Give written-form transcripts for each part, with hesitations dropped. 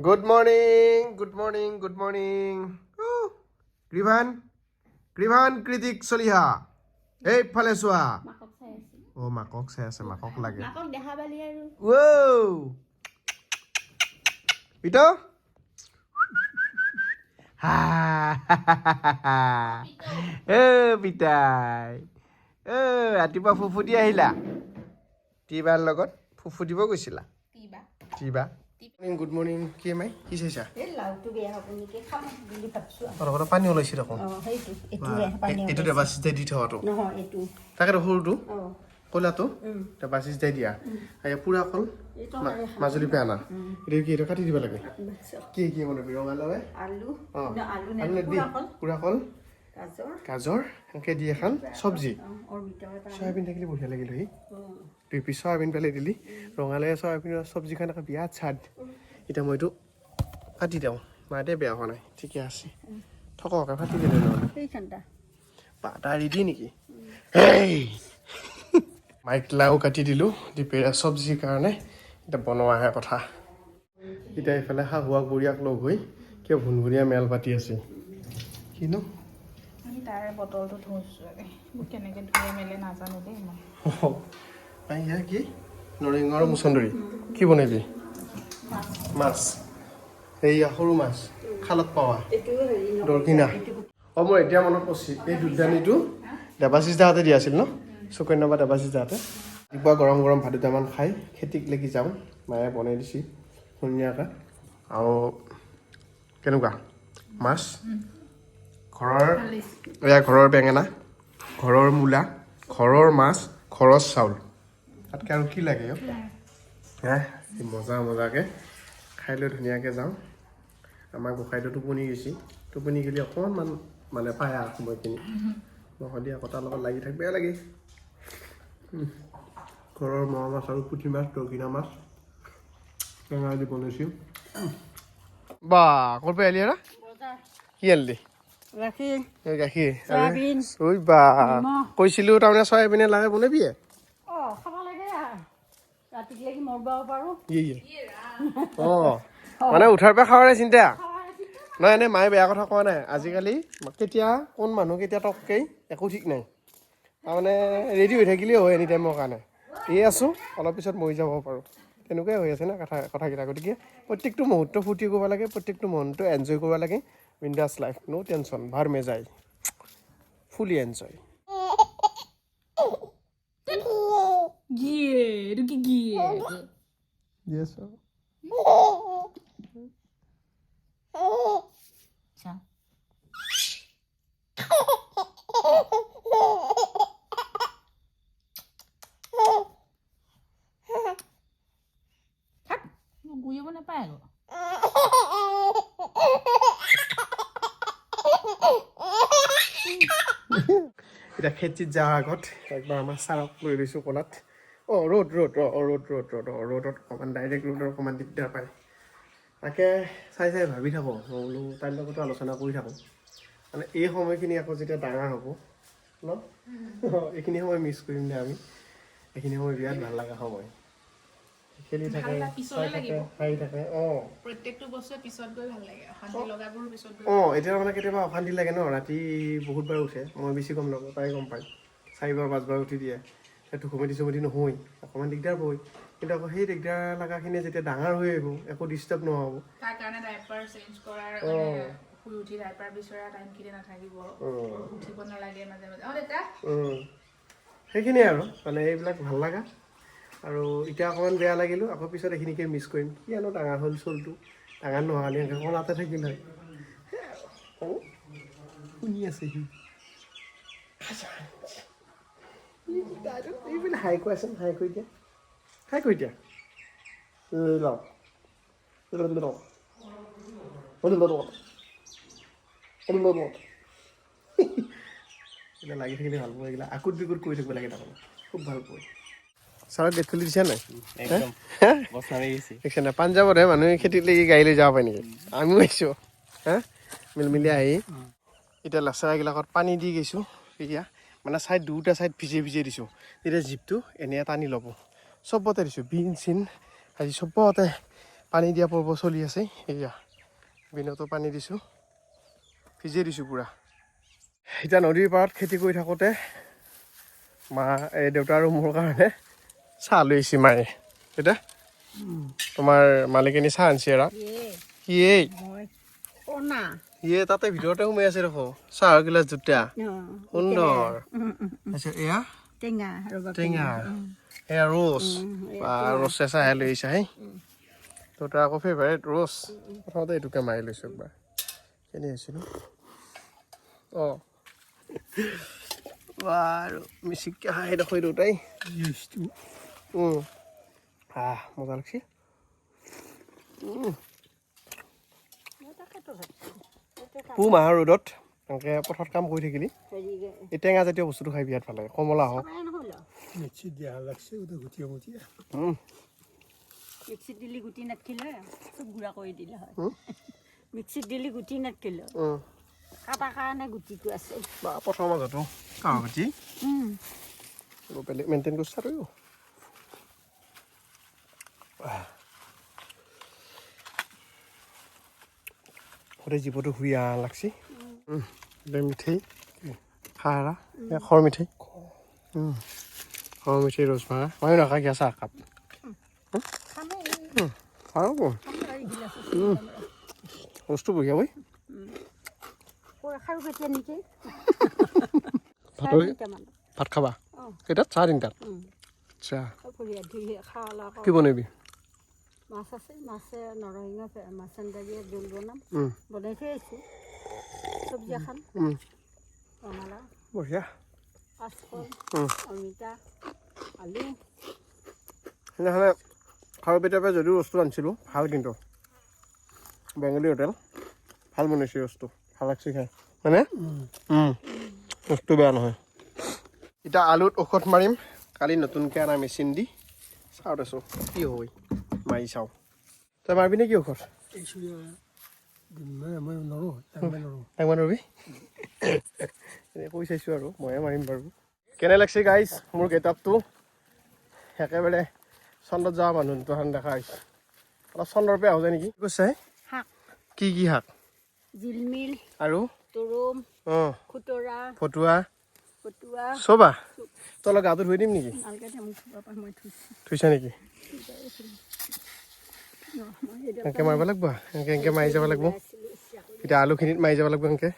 Good morning, good morning, good morning. Grivan, Grivan, Kritik Soliha. Hey, Paleswa. মাকক চাই আছে Oh, makok saya makok lagi. মাকক দেখা পালি আৰু Wow. Pito? Ha. Pitai. ৰাতিপুৱা ফুফু দি আহিলা টিবাৰ লগত ফুফু দিব গৈছিলা কিবা টিবা গুড মৰ্নিং কি মাই কি চাইছা এই লাউটো বেয়া হ'ব নেকি খাম বুলি ভাবছো অলপ পানী ওলাইছে দেখোন সেইটো এইটোৰে পানী এইটো দেবাচিছ দাই দি থোৱাটো নহয় এইটো তাকে সৰুটো অঁ ক'লাটো দেবাচিছ দাই দিয়া পুৰা কল মাজুলী পে আনা এইটো কি এইটো কাটি দিব লাগে কি কি মানে ৰঙালাওৱে আলু আলু আলু নে পুৰা কল গাজৰ গাজৰ এনেকৈ দি এখন চব্জি অমিতা চয়াবিন থাকিলে বঢ়িয়া লাগিল সি 2 পিচ চয়াবিন পেলাই দিলি ৰঙালাও চয়াবিনৰ চব্জিখন আকৌ বিৰাট স্বাদ এতিয়া মই এইটো কাটি দিওঁ মাতে বেয়া হোৱা নাই ঠিকে আছে থককে কাটি দিলে নহ'লে সেইখনটা পাতা ৰেডি নেকি মাইক লাও কাটি দিলোঁ দুপৰীয়া চব্জিৰ কাৰণে এতিয়া বনোৱাহে কথা এতিয়া এইফালে শাহুৱাক বুঢ়ীয়াক লগ হৈ কিয় ভুনভুনীয়া মেল পাতি আছে কিনো আমি তাৰে বটলটো থৈছোঁ মোক কেনেকৈ ধুই মেলে নাজানো দেই মই ইয়াৰ কি নৰসিংহ আৰু মুচন্দৰী কি বনাবি মাছ এইয়া সৰু মাছ খালত পোৱা এইটো হেৰি দৰকিনা মোৰ এতিয়া মনত পৰিছে এই দুধানীটো দেৱাশীষ দাহঁতে দিয়া আছিল ন সুকন্যা বা দেৱাশীষ দাহঁতে ৰাতিপুৱা গৰম গৰম ভাত দুটামান খাই খেতিক লাগি যাওঁ মায়ে বনাই দিছে ধুনীয়াকৈ আৰু কেনেকুৱা মাছ ঘৰৰ বেঙেনা ঘৰৰ মূলা ঘৰৰ মাছ ঘৰৰ চাউল তাতকৈ আৰু কি লাগে মজাকৈ খাই লৈ ধুনীয়াকৈ যাওঁ আমাৰ গোসাঁইটো টোপনি গৈছে টোপনি গ'লে অকণমান মানে পায় আৰু সময়খিনি নহ'লে আকৌ তাৰ লগত লাগি থাক বেয়া লাগে ঘৰৰ মোৱা মাছ আৰু পুঠি মাছ দৰকিনা মাছ টেঙা দি বনাইছোঁ বা ক'ৰ পৰা আহিলি কি আনিলি গাখীৰ ঐ বা কৈছিলোঁ তাৰমানে চয়াবিনে লাগে বনাবি খাব লাগে ৰাতিলৈকে মৰব পাৰোঁ অঁ মানে উঠাৰ পৰা খাৱাৰে চিন্তা নহয় এনেই মায়ে বেয়া কথা কোৱা নাই আজিকালি কেতিয়া কোন মানুহ কেতিয়া টককেই একো ঠিক নাই তাৰমানে ৰেডি হৈ থাকিলেই হয় এনি টাইমৰ কাৰণে এই আছোঁ অলপ পিছত মৰি যাব পাৰোঁ তেনেকুৱাই হৈ আছে না কথাকেইটা গতিকে প্ৰত্যেকটো মুহূৰ্ত ফূৰ্তি কৰিব লাগে প্ৰত্যেকটো মুহূৰ্ত এনজয় কৰিব লাগে বিন্দাছ লাইফ ন' টেনশ্যন ভাৰ মে যায় ফুলি এনজয় এইটো কি গিয়ে গুৰিব নাপায় আকৌ এতিয়া খেতিত যোৱাৰ আগত একবাৰ আমাৰ ছাৰক লৈ লৈছোঁ ক'লাত ৰ'দত অকণমান ডাইৰেক্ট ৰ'দত অকণমান দিগদাৰ পায় তাকে চাই ভাবি থাকোঁ মই বোলো তাইৰ লগতো আলোচনা কৰি থাকোঁ মানে এই সময়খিনি আকৌ যেতিয়া ডাঙৰ হ'ব ন এইখিনি সময় মিছ কৰিম দে আমি এইখিনি সময় বিৰাট ভাল লগা সময় খেলি থাকে চাই থাকে হাঁহি থাকে প্ৰত্যেকটো বস্তুৱে পিছত গৈ ভাল লাগে অশান্তি লগাবোৰ পিছত গৈ এতিয়া মানে কেতিয়াবা অশান্তি লাগে ন ৰাতি বহুতবাৰ উঠে মই বেছি গম নাপাওঁ তাই গম পায় 4-5 বাৰ উঠি দিয়ে সেইটো চুমতি নহয়েই অকণমান দিগদাৰ পৰি কিন্তু আকৌ সেই দিগদাৰ লগাখিনিয়ে যেতিয়া ডাঙৰ হৈ আহিব একো ডিষ্টাৰ্ব নহ'ব তাৰ কাৰণে ডাইপাৰ চেঞ্জ কৰাৰ শুই উঠি ডাইপাৰ বিচৰা টাইমখিনি নাথাকিব উঠিব নালাগে মাজে মাজে দেউতা সেইখিনিয়ে আৰু মানে এইবিলাক ভাল লগা আৰু এতিয়া অকণমান বেয়া লাগিলোঁ আকৌ পিছত এইখিনিকে মিছ কৰিম কি আনো ডাঙৰ হ'ল চলটো ডাঙৰ নোহোৱালি এনেকৈ কলাতে থাকিল হয় শুনি আছে সি এইবিলাক হাই কোৱাচোন হাই কৈ দিয়া এতিয়া লাগি থাকিলে ভাল পোৱা এইবিলাক আকুট বিকুট কৰি থাকিব লাগে তাৰমানে খুব ভাল পোৱা ছাৰক গেট খুলি দিছা নাই দেখিছে নাই পাঞ্জাৱতহে মানুহে খেতিত লাগি গাড়ী লৈ যাব পাৰে নেকি আমিও আহিছোঁ মিলি আহি এতিয়া লেচেৰাগিলাকত পানী দি গৈছোঁ এতিয়া মানে দুটা ছাইড ভিজে দিছোঁ তেতিয়া জীপটো এনেই টানি ল'ব চবতে দিছোঁ বিন চিন আজি চবতে পানী দিয়া পৰ্ব চলি আছে এয়া বিনতো পানী দিছোঁ ভিজিয়ে দিছোঁ পূৰা এতিয়া নদীৰ পাৰত খেতি কৰি থাকোঁতে মা এই দেউতা আৰু মোৰ কাৰণে চাহ লৈ আহিছে মায়ে এতিয়া তোমাৰ মালিকনী চাহ আনিছে এৰা কি এই ইয়ে তাতে ভিতৰতে সোমাই আছে দেখো চাহৰ গিলাচ দুটা সুন্দৰ আচ্ছা এয়া টেঙা এয়া ৰ'জ বা ৰ'জ চেঁচাহে লৈ আহিছা হে তো তাৰ আকৌ ফেভাৰেট ৰ'জ প্ৰথমতে এইটোকে মাৰি লৈছোঁ একবাৰ কেনে হৈছিলোঁ অঁ বাৰু মিচিককৈ হাঁহি দেখোঁ দুটাই মজা লাগছে পুহ মাহৰ ৰ'দত এনেকৈ পথাৰত কাম কৰি থাকিলি এই টেঙা জাতীয় বস্তুটো খাই বিৰাট ভাল লাগে কমলা হওক মিক্সিত দিলে গুটি নাথাকিলে চব গুড়া কৰি দিলে হয় মিক্সিত দিলে গুটি নাথাকিলে কাটা কাৰণে গুটিটো আছে বা পথাৰৰ মাজতো কাঁহৰ গুটি বেলেগ মেইনটেইন কৰিছে আৰু গোটেই জীৱটো শুই লাগছি মিঠেই খাৰা খৰ মিঠেই খৰ মিঠেই ৰসমালা মই নাখা গিয়া চাহ কাপ আৰু বস্তু বঢ়িয়া বৈ ভাত খাবা কেইটাত 3:30 আচ্ছা কি বনাবি মাছ আছে মাছে নৰসিংহ মাছ আঞ্জা জোল বনাম বনাই থৈ আহিছোঁ চব্জি এখন ৰঙালাও বঢ়িয়া কাচকল অমিতা আলু সেইদিনাখনে খাৰু পেটাৰ পৰা যদিও বস্তু আনিছিলোঁ ভাল কিন্তু বেংগলী হোটেল ভাল বনাইছে বস্তু ভাল লাগছে খাই হয়নে বস্তু বেয়া নহয় এতিয়া আলুত ঔষধ মাৰিম কালি নতুনকৈ অনা মেচিন দি চাওঁ আছোঁ কি হয় মাৰি চাওঁ তই মাৰিবি নে কি ঔষধ একবাৰ ৰবি এনে কৈ চাইছোঁ আৰু ময়ে মাৰিম বাৰু কেনে লাগছে গাইজ মোৰ গেটআপটো একেবাৰে চন্দ্ৰত যোৱা মানুহ দুটান দেখা হৈছে অলপ চন্দ্ৰৰ পৰা আহোঁ যায় নেকি কৈছে শাক কি কি শাক জিলমিল আৰু তৰুম অঁ খুতৰা ফটুৱা ফটুৱা চবা তই অলপ গাটো ধুই দিম নেকি মই থৈছা নেকি এনেকৈ মাৰিব লাগিব এনেকৈ মাৰি যাব লাগিব এতিয়া আলুখিনিত মাৰি যাব লাগিব এনেকৈ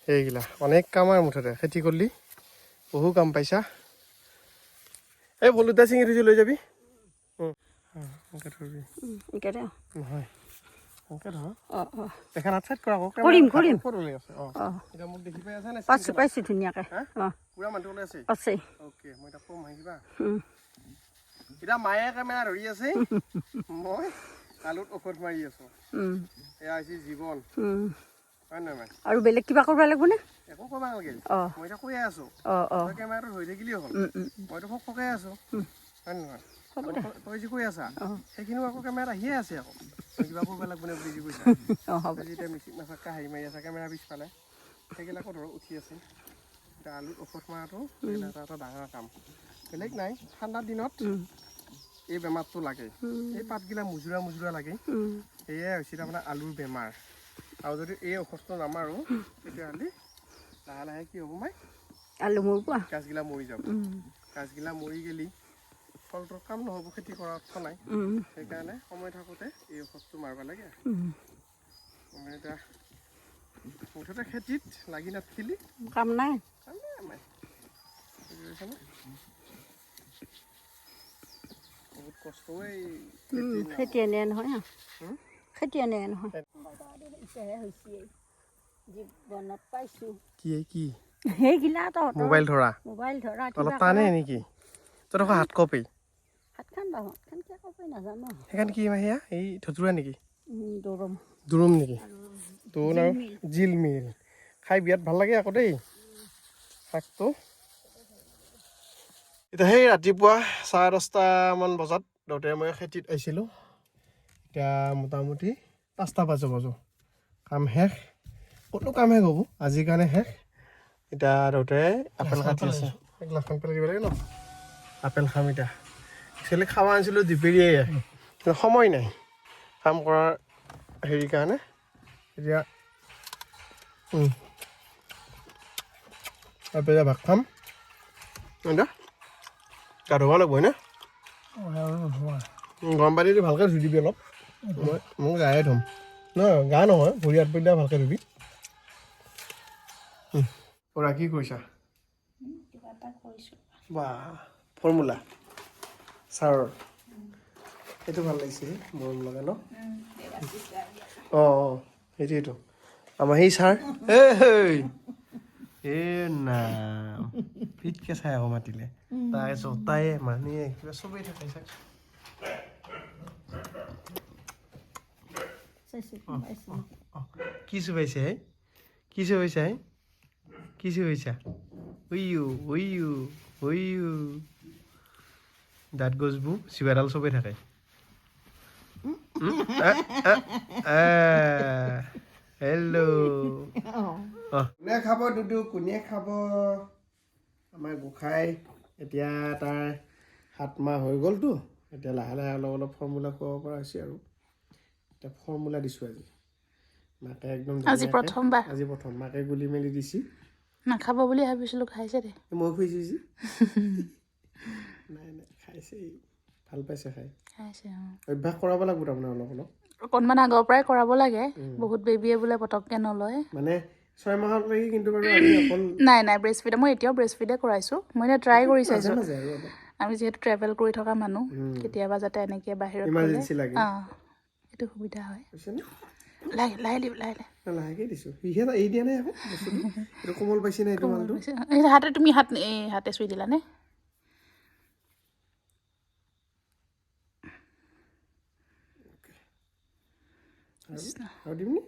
সেইগিলা অনেক কাম আৰু মুঠতে খেতি কৰিলি বহু কাম পাইছা এই বলুতা চিঙি থৈছোঁ লৈ যাবি এনেকৈ ধৰিবি নহয় এনেকৈ ধৰ এখন হাত চাইড কৰা আকৌ কৰিম ওলাই আছে এতিয়া মোক দেখি পাই আছে নে পাইছোঁ ধুনীয়াকৈ পুৰা মানুহটো ওলাই আছে আছে অ'কে মই এতিয়া কম আহিবা এতিয়া মায়ে কেমেৰা ধৰি আছে মই আলুত ঔষধ মাৰি আছোঁ এয়া হৈছে জীৱন হয় নহয় মাই আৰু বেলেগ কিবা কৰিব লাগিব নে একো কৰিব নালাগে মই এতিয়া কৈয়ে আছোঁ তই কেমেৰাটো ধৰি থাকিলেই হ'ল মইতো খুব পকাই আছোঁ হয় নহয় তই যি কৈ আছা সেইখিনিও আকৌ কেমেৰাত আহিয়ে আছে আকৌ তই কিবা কৰিব লাগিব নে বুলি যি কৈছা যেতিয়া মিচিক মাছতকৈ হাঁহি মাৰি আছা কেমেৰা পিছফালে সেইগিলাকো ধৰক উঠি আছে এতিয়া আলুত ঔষধ মৰাটো এটা ডাঙৰ কাম বেলেগ নাই ঠাণ্ডাৰ দিনত এই বেমাৰটো লাগে এই পাতগিলা মুজুৰা লাগে সেয়াই হৈছে তাৰমানে আলুৰ বেমাৰ আৰু যদি এই ঔষধটো নামাৰোঁ তেতিয়াহ'লে লাহে লাহে কি হ'ব মাই আলু মৰিব গাছগিলা মৰি যাব গাছগিলা মৰি গেলি ফলটোৰ কাম নহ'ব খেতি কৰাৰ অৰ্থ নাই সেইকাৰণে সময় থাকোঁতে এই ঔষধটো মাৰিব লাগে এতিয়া মুঠতে খেতিত লাগি নাথাকিলি কাম নাই আমাৰ বুজিছানে বহুত কষ্ট খেতি এনে নহয় খেতি এনে নহয় জীৱনত পাইছোঁ কি সেইগিলা মোবাইল ধৰা অলপ টানে নেকি তই দেখোন হাত কপি হাতখন কেনেকৈ কপি নাজানো সেইখন কি মাহিয়া এই ধতুৰা নেকি দৰম নেকি দোন আৰু জিলমিল খাই বিৰাট ভাল লাগে আকৌ দেই শাকটো এতিয়া সেই ৰাতিপুৱা 10:30মান বজাত দেউতাই মই খেতিত আহিছিলোঁ এতিয়া মোটামুটি 5টা বাজো কাম শেষ ক'তো কাম শেষ হ'ব আজিৰ কাৰণে শেষ এতিয়া দেউতাই আপেল কাটি আছে এগিলাখন পেলাই দিব লাগে ন আপেল খাম এতিয়া একচুৱেলি খাব আনিছিলোঁ দুপৰীয়াই সময় নাই ফাৰ্ম কৰাৰ হেৰি কাৰণে এতিয়া তাৰপিছত ভাত খাম এতিয়া গা ধুব লাগিব হয়নে গৰম পানী দি ভালকৈ ধুই দিবি অলপ মই গায়ে ধুম নহয় গা নহয় ভৰি হাত পৰিলে ভালকৈ ধুবি পৰা কি কৰিছা কিবা এটা কৰিছোঁ বা ফৰ্মুলা ছাৰৰ এইটো ভাল লাগিছে মৰম লগা ন অঁ সেইটোৱেইটো আমাৰ সেই ছাৰ নাম ফিটকৈ চাই আকৌ মাতিলে তাই জতাই মানুহে কিবা চবেই থাকে চাই কি চুবাইছে হে কি চুবাইছা হে কি চুবাইছা দাঁত গছবোৰ চিবাডাল চবেই থাকে হেল্ল' কোনে খাব দুদু কোনে খাব আমাৰ গোসাঁই এতিয়া তাৰ 7 মাহ হৈ গ'লতো এতিয়া লাহে লাহে অলপ অলপ ফৰ্মুলা খুৱাব পৰা হৈছে আৰু এতিয়া ফৰ্মুলা দিছোঁ আজি মাকে একদম আজি প্ৰথমবাৰ আজি প্ৰথম মাকে গুলি মেলি দিছি নাখাব বুলি ভাবিছিলোঁ খাইছে দে মই খুজিছোঁ নাই নাই খাইছে ভাল পাইছে খাইছে অভ্যাস কৰাব লাগিব তাৰমানে অলপ অলপ অকণমান আগৰ পৰাই কৰাব লাগে বহুত বেবীয়ে বোলে পটককৈ নলয় মানে 6 মাহত লাগি কিন্তু বাৰু আমি অকল নাই ব্ৰেষ্ট ফিডে মই এতিয়াও ব্ৰেষ্ট ফিডে কৰাইছোঁ মই এতিয়া ট্ৰাই কৰি চাইছোঁ মাজে আৰু অলপ আমি যিহেতু ট্ৰেভেল কৰি থকা মানুহ কেতিয়াবা যাতে এনেকৈ বাহিৰত ইমাৰ্জেঞ্চি লাগে এইটো সুবিধা হয় বুজিছেনে লাহে দিব লাহে লাহেকৈ দিছোঁ সিহে এৰি দিয়া নাই আকৌ বস্তুটো এইটো কোমল পাইছে নাই এইটো মালটো হাতে তুমি হাতে চুই দিলানে আৰু দিমনি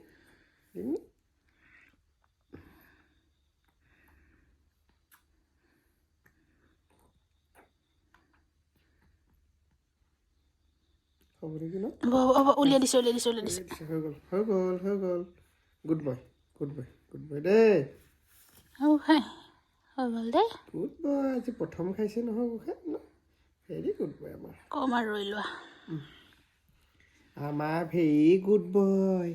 হ'ব নেকি ন উলিয়াই দিছোঁ হৈ গ'ল গুড বয় দেই হৈ গ'ল দেই গুড বয় আজি প্ৰথম খাইছে নহয় গোসাঁই ন ভেৰি গুড বয় কম আৰু ৰৈ লোৱা আমাৰ ভেৰি গুড বয়